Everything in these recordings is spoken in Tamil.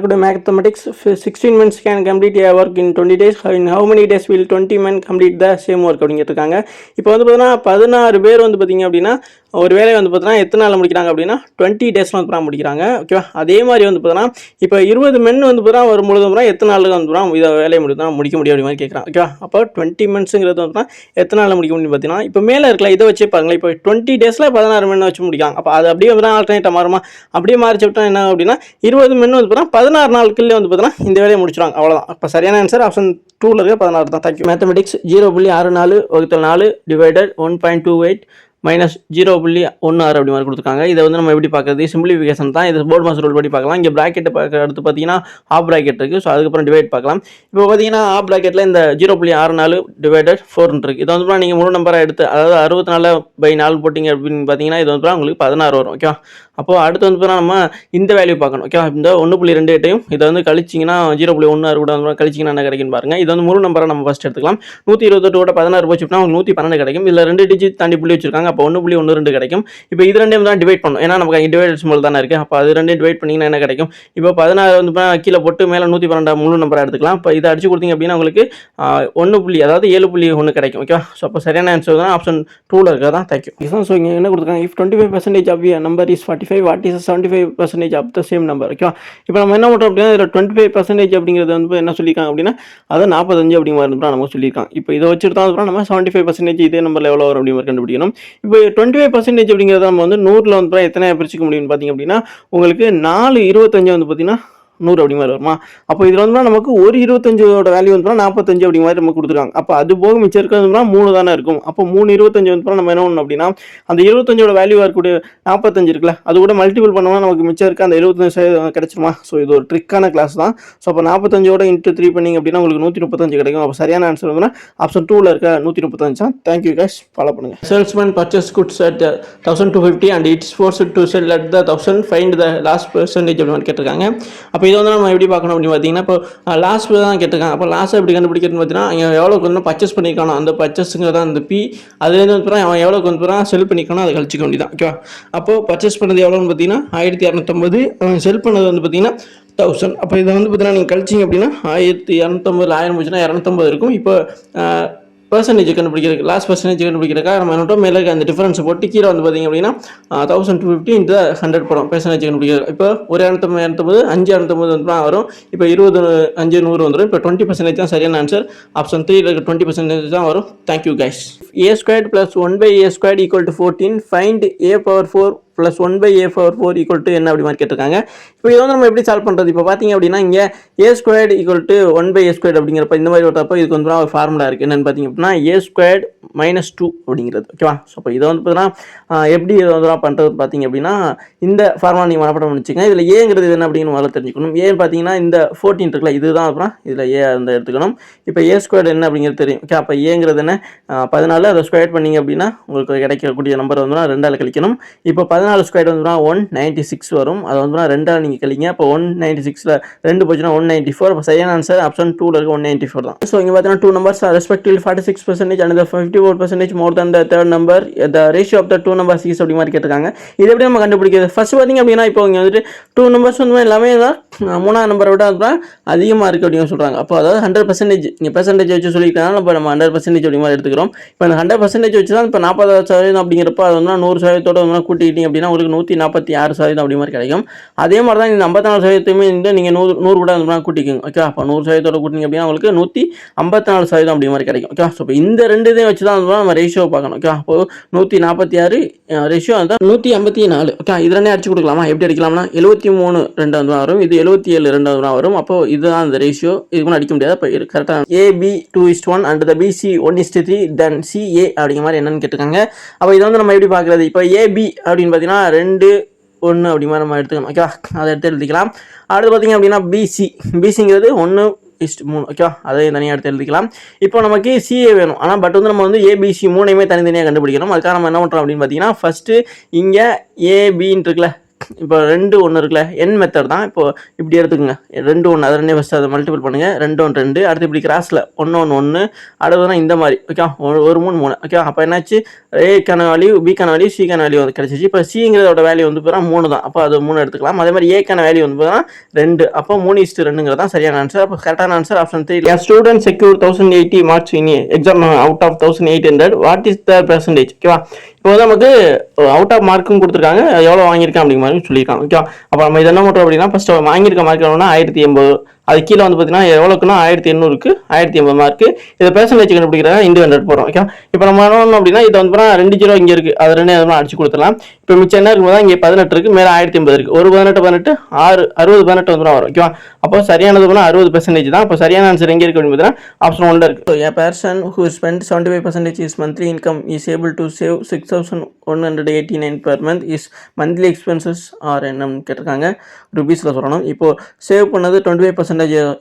Good mathematics. 16 men can complete a work in 20 days. In how many days will 20 men complete the same work அப்படினு கேட்டிருக்காங்க. இப்போ வந்து பார்த்தீங்கன்னா 16 பேர் வந்து பார்த்தீங்க அப்படின்னா ஒரு வேலையை வந்து பார்த்தீங்கன்னா எத்தனை நாளில் முடிக்கிறாங்க அப்படின்னா 20 டேஸில் வந்து முடிக்கிறாங்க. ஓகேவா? அதே மாதிரி வந்து பார்த்தீங்கன்னா இப்போ 20 மென் வந்து பார்த்தீங்கன்னா ஒரு முழுதும் எத்தனை நாளில் வந்து இதை வேலையை முடிக்க முடியும் அப்படி மாதிரி கேட்குறாங்க. ஓகேவா? அப்போ 20 மென்ஸுங்கிறது வந்து எத்தனை நாளில் முடிக்க முடியும் பார்த்தீங்கன்னா இப்போ மேலே இருக்கல இதை வச்சு பாருங்களேன். இப்போ 20 டேஸில் 16 மென் வச்சு முடிக்காங்க. அப்போ அது அப்படியே வந்து ஆல்டர்னேட்டாக மாறுமா? அப்படியே மாறிச்சு விட்டா என்ன அப்படின்னா 20 மென் வந்து பார்த்தீங்கன்னா 16 நாட்களில் வந்து பார்த்தீங்கன்னா இந்த வேலையை முடிச்சிடுவாங்க. அவ்வளோதான். அப்போ சரியான ஆன்சர் ஆப்ஷன் 2ல் இருக்க 16 தான். தேங்க்யூ. மேத்தமெட்டிக்ஸ் 0.64 / 4 டிவைடட் 1.28 மைனஸ் 0.16 அப்படி மாதிரி கொடுத்துருக்காங்க. இதை வந்து நம்ம எப்படி பார்க்குறது? சிம்பிளிஃபிகேஷன் தான். இது போர்ட் மாஸ் ரூல் படி பார்க்கலாம். இங்கே ப்ராக்கெட்டை பார்க்க அடுத்து பார்த்தீங்கன்னா ஆஃப் ப்ராக்கெட் இருக்குது. ஸோ அதுக்கப்புறம் டிவைட் பார்க்கலாம். இப்போ பார்த்தீங்கன்னா ஆஃப் ப்ராக்கெட்டில் இந்த 0.64 டிவைடட் 4 இருக்குது. இதை வந்து நீங்கள் முழு நம்பராக எடுத்து அதாவது 64/4 போட்டிங்க அப்படின்னு பார்த்தீங்கன்னா இது வந்து உங்களுக்கு 16 வரும். ஓகேவா? அப்போது அடுத்து வந்து நம்ம இந்த வேல்யூ பார்க்கணும். ஓகேவா? இந்த 1.28 இதை வந்து கழிச்சிங்கன்னா 0.16 கூட வந்து கழிச்சிங்கன்னா என்ன கிடைக்குன்னு பாருங்கள். இது வந்து முழு நம்பராக நம்ம ஃபஸ்ட் எடுத்துக்கலாம். 128 கூட 16 போச்சுன்னா 112 கிடைக்கும். இதில் 2 டிஜிட் தாண்டி புள்ளி வச்சிருக்காங்க. அப்போ 1.12 கிடைக்கும். இப்போ இது ரெண்டையும் தான் டிவைட் பண்ணணும். ஏன்னா நமக்கு டிவைட் சிம்பிள் தானே இருக்குது. அப்போ அது ரெண்டையும் டிவைட் பண்ணிங்கன்னா என்ன கிடைக்கும்? இப்போ 16 வந்து கீழே போட்டு மேலே 112 முழு நம்பராக எடுத்துக்கலாம். இப்போ இதை அடிச்சு கொடுத்தீங்க அப்படின்னா உங்களுக்கு 7.1 கிடைக்கும். ஓகேவா? ஸோ அப்போ சரியான ஆன்சர் தான் ஆப்ஷன் 2ல் இருக்கிறதா. தேங்க்யூ. ஸோ இங்கே என்ன கொடுத்துருக்காங்க? If 25% of a number is 45, what is 75% of the same number? ஓகேவா? இப்போ நம்ம என்ன பண்ணுறோம் அப்படின்னா இதில் 25% அப்படிங்கிறது வந்து என்ன சொல்லியிருக்காங்க அப்படின்னா அதை 45 அப்படிங்கிற மாதிரி நமக்கு சொல்லியிருக்காங்க. இப்போ இதை வச்சுட்டு தான் நம்ம 75% இதே நம்பரில் எவ்வளோ வரும் அப்படிங்கிற கண்டுபிடிக்கணும். இப்போ 25% அப்படிங்கிறத நம்ம வந்து 100ல் வந்து எத்தனை பிரிச்சுக்க முடியும்னு பார்த்தீங்க அப்படின்னா உங்களுக்கு 4/25 வந்து பார்த்தீங்கன்னா 100 அப்படி மாதிரி வருமா? அப்போ இதில் வந்து நமக்கு ஒரு 25ஓட வேல்யூ வந்து 45 அப்படி மாதிரி நம்ம கொடுத்துருக்காங்க. அப்போ அது போக மிச்சம் இருக்கிறதுனா 3 தானே இருக்கும். அப்போ 3/25 வந்து நம்ம என்ன பண்ணணும் அப்படின்னா அந்த 25ஓட வேல்யூ இருக்கக்கூடிய 45 இருக்குல்ல அது கூட மல்டிபிள் பண்ணோம்னா நமக்கு மிச்சம் இருக்க அந்த 75% கிடைச்சிருமா? ஸோ இது ஒரு ட்ரிக்கான கிளாஸ் தான். ஸோ அப்போ 45ஓட இன்ட்டு 3 பண்ணிங்க அப்படின்னா உங்களுக்கு 135 கிடைக்கும். அப்போ சரியான ஆன்சர் வந்து ஆப்ஷன் 2ல் இருக்க 135 தான். Thank you guys. ஃபாலோ பண்ணுங்கள். Salesman purchase goods at 1250 and it's forced to sell at the 1000. Find the last percentage அப்படின்னு கேட்டிருக்காங்க. அப்போ இதை வந்து நம்ம எப்படி பார்க்கணும் அப்படின்னு பார்த்தீங்கன்னா இப்போ லாஸ்ட் தான் கேட்டிருக்காங்க. அப்போ லாஸ்ட் எப்படி கண்டுபிடிக்கிறதுன்னு பார்த்தீங்கன்னா அவன் எவ்வளோக்கு வந்து பர்ச்சேஸ் பண்ணியிருக்கானோ அந்த பர்ச்சேஸுங்கிறதா அந்த பி அதுலேருந்து வந்து அவன் எவ்வளோக்கு வந்து செல் பண்ணியிருக்கானோ அதை கழிச்சிக்க வேண்டியதான். ஓகேவா? அப்போது பர்ச்சேஸ் பண்ணது எவ்வளோன்னு பார்த்தீங்கன்னா 1250, அவன் செல் பண்ணது வந்து பார்த்தீங்கன்னா 1000. அப்போ இதை வந்து பார்த்தீங்கன்னா நீங்கள் கழிச்சிங்க அப்படின்னா 1250 1000 போச்சுன்னா 250 இருக்கும். இப்போ பர்சன்டேஜ் கண்டுபிடிக்கிறதுக்கு லாஸ்ட் பர்சன்டேஜ் கண்டுபிடிக்கிறதுக்காக நம்ம என்னட்டோம் மேலே அந்த டிஃபரன்ஸை போட்டு கீழே வந்து பார்த்திங்க அப்படின்னா 1250 இந்த 100 போகிறோம் பர்சன்டேஜ் கண்டுபிடிக்கிறது. இப்போ ஒரு 250 5 வந்து வரும். இப்போ 20 5 100 வந்துடும். இப்போ 20% தான் சரியான ஆன்சர். ஆப்ஷன் 3ல் இருக்க 20% தான் வரும். Thank you guys. a² + 1/a² = 14. Find a⁴ + 1/a⁴ என்ன அப்படி மாதிரி கேட்டிருக்காங்க. இப்போ இதை வந்து நம்ம எப்படி சால்வ் பண்ணுறது? இப்போ பார்த்தீங்க அப்படின்னா இங்கே a² = 1/a² அப்படிங்கிறப்ப இந்த மாதிரி வரப்போ இதுக்கு வந்து ஒரு ஃபார்முலா இருக்குது. என்னென்னு பார்த்தீங்க அப்படின்னா a² - 2 அப்படிங்கிறது. ஓகேவா? ஸோ இப்போ இதை வந்து பார்த்தீங்கன்னா எப்படி வந்து பண்ணுறது பார்த்தீங்க அப்படின்னா இந்த ஃபார்முலா நீங்கள் மனப்பாடம் பண்ணிச்சுங்க. இதில் ஏங்கிறது என்ன அப்படின்னு முதல்ல தெரிஞ்சுக்கணும். ஏன்னு பார்த்தீங்கன்னா இந்த 14 இருக்குல்ல இதுதான் அப்புறம் இதில் ஏ வந்து எடுத்துக்கணும். இப்போ a² என்ன அப்படிங்கிறது தெரியும். ஓகே? அப்போ ஏங்கிறது என்ன 14 அதை ஸ்கொயர் பண்ணிங்க அப்படின்னா உங்களுக்கு கிடைக்கக்கூடிய நம்பர் வந்து 2ஆல் கழிக்கணும். இப்போ 14² வந்து 196 வரும். அது வந்து 2ஆல் நீங்கள் கழிங்க. அப்போ 196ல் 2 போச்சுன்னா 194. அப்போ சரியான ஆன்சர் ஆப்ஷன் 2ல் இருக்க 194 தான். ஸோ இங்கே பார்த்தீங்கன்னா 2 numbers are respectively 46% and 54% more than the third number. The ratio of the two numbers is அப்படி மாதிரி கேட்டிருக்காங்க. இது எப்படி நம்ம கண்டுபிடிக்கிறது? ஃபர்ஸ்ட் பார்த்தீங்க அப்படின்னா இப்போ இங்கே வந்துட்டு 2 numbers வந்து எல்லாமே தான் 3ஆம் நம்பரை விட அதிகமாக இருக்குது அப்படின்னு சொல்கிறாங்க. அப்போ அதாவது 100% இங்கே பெர்சன்டேஜ் வச்சு சொல்லியிருக்காங்க. இப்போ நம்ம 100% அப்படி மாதிரி எடுத்துக்கிறோம். இப்போ அந்த 100% வச்சு தான் இப்போ 40% அப்படிங்கிறப்ப அது வந்து 100% வந்து கூட்டிக்கிட்டீங்க அப்படின்னா உங்களுக்கு 146% அப்படி மாதிரி கிடைக்கும். அதே மாதிரி தான் இந்த 54% நீங்கள் 100 கூட கூட்டிக்கோங்க. ஓகே? அப்போ 100% கூட்டிங்க அப்படின்னா உங்களுக்கு 154% அப்படி மாதிரி கிடைக்கும். ஓகே? ஸோ இப்போ இந்த ரெண்டு இதையும் வச்சு தான் நம்ம ரேஷியோ பார்க்கணும். ஓகே? அப்போ 146 ரேஷியோ அதுதான் 154. ஓகே? இது ரெண்டே அடிச்சு கொடுக்கலாமா? எப்படி அடிக்கலாம்னா 73 2 வரும். இது 77 2 வரும். அப்போ இதுதான் அந்த ரேஷியோ. இதுக்கு அடிக்க முடியாது. இப்போ கரெக்டாக AB 2:1 and the BC 1:3 then CA அப்படிங்கிற மாதிரி என்னன்னு கேட்டிருக்காங்க. அப்போ இதை வந்து நம்ம எப்படி பார்க்குறது? இப்போ AB அப்படின்னு பார்த்தீங்கன்னா 2 1 அப்படி மாதிரி நம்ம எடுத்துக்கணும். ஓகேவா? அதை எடுத்து எழுதிக்கலாம். அடுத்து பார்த்தீங்க அப்படின்னா பிசிங்கிறது 1:3. ஓகேவா? அதையும் தனியாக எடுத்து எழுதிக்கலாம். இப்போ நமக்கு சிஏ வேணும். ஆனால் பட் வந்து நம்ம வந்து ABC 3ஐயுமே தனித்தனியாக கண்டுபிடிக்கணும். அதுக்காக நம்ம என்ன பண்ணுறோம் அப்படின்னு பார்த்தீங்கன்னா ஃபஸ்ட்டு இங்கே ஏபின்னு இருக்குல்ல இப்போ 2 1 இருக்குல்ல என் மெத்தட் தான். இப்போ இப்படி எடுத்துக்கோங்க 2 1 அதை 2 ஃபஸ்ட்டு அதை மல்டிபிள் பண்ணுங்கள் 2 1 2 அடுத்து இப்படி கிராஸில் 1 1 1 அடுத்ததுனா இந்த மாதிரி ஓகே ஒரு 3 3 ஓகே அப்போ என்னாச்சு ஏக்கான வேல்யூ பிக்கான வேல்யூ சிக்கான வேல்யூ வந்து கிடச்சிச்சு. இப்போ சிங்கிறதோட வேல்யூ வந்து பார்த்தா 3 தான். அப்போ அது 3 எடுத்துக்கலாம். அதே மாதிரி ஏக்கான வேல்யூ வந்து பார்த்தா 2 அப்போ 3:2ங்கிறது தான் சரியான ஆன்சர். அப்போ கரெக்டான answer option 3. Student secure 1080 marks in exam out of 1800 what is the percentage ஓகேவா. இப்போ வந்து நமக்கு அவுட் ஆஃப் மார்க்கும் கொடுத்துருக்காங்க எவ்வளோ வாங்கியிருக்கேன் அப்படிங்கிற மாதிரி சொல்லியிருக்காங்க ஓகே. அப்போ நம்ம இது என்ன பண்ணுறோம் அப்படின்னா ஃபஸ்ட்டு வாங்கியிருக்க மார்க் எவ்வளோனா 1080 அது கீழே வந்து பார்த்தீங்கன்னா எவ்வளோக்குன்னா 1800க்கு 1080 மார்க்கு. இதை பெர்சன்டேஜ் கண்டுபிடிக்கிறாங்க இன்டு 100 போகிறோம் ஓகே. இப்போ நம்ம என்ன பண்ணணும் அப்படின்னா இதை வந்து பார்த்தா 2 0 இங்கே இருக்குது அது 2 அடிச்சு கொடுத்துடலாம். இப்போ மிச்சம் என்ன இருக்கும்போது இங்கே 18 இருக்குது மேலே 1080 இருக்குது ஒரு 18 18 6 60 18 வந்து வரும் ஓகேவா. அப்போ சரியானது போனால் 60% தான். அப்போ சரியான ஆன்சர் எங்கே இருக்குது அப்படின்னு பார்த்தீங்கன்னா ஆப்ஷன் 1 இருக்குது. A person who spent 75% his monthly income is able to save 6189 per month. Is monthly expenses are என்னன்னு கேட்டிருக்காங்க ருபீஸில் சொல்லணும். இப்போது சேவ் பண்ணது 25%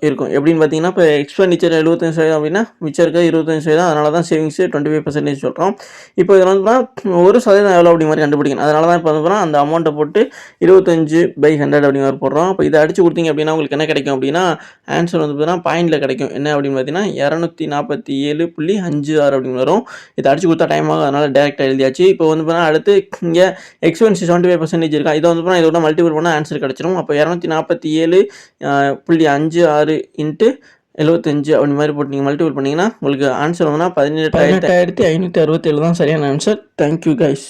இருக்கும் எப்படின்னு பார்த்தீங்கன்னா இப்போ எக்ஸ்பெண்டிச்சர் 75% அப்படின்னா மிச்சம் இருக்க 25%, அதனால தான் சேவிங்ஸு 25% சொல்கிறோம். இப்போ இதில் வந்து 1% எவ்வளோ அப்படி மாதிரி கண்டுபிடிக்கணும். அதனால தான் இப்போ வந்து அந்த அமௌண்ட்டை போட்டு 25/100 அப்படி மாதிரி போடுறோம். இப்போ இதை அடிச்சு கொடுத்தீங்க அப்படின்னா உங்களுக்கு என்ன கிடைக்கும் அப்படின்னா ஆன்சர் வந்து பார்த்தீங்கன்னா பாயிண்டில் கிடைக்கும். என்ன அப்படின்னு பார்த்தீங்கன்னா 247.56 அப்படின்னு வரும். இதை அடிச்சு கொடுத்தா டைம் ஆகும், அதனால் டேரெக்டாக எழுதியாச்சு. இப்போ வந்து பார்த்தீங்கன்னா அடுத்து இங்கே எக்ஸ்பென்ஸ் 75% இருக்கா இதை வந்து பார்த்தீங்கன்னா இதோட மல்டிபிள் பண்ணால் ஆன்சர் கிடச்சிரும். அப்போ 247.56 இன்ட்டு 75 அப்படி மாதிரி போட்டு நீங்கள் மல்டிபிள் பண்ணிங்கன்னா உங்களுக்கு ஆன்சர் வந்துன்னா 18,567 தான் சரியான ஆன்சர். Thank you guys.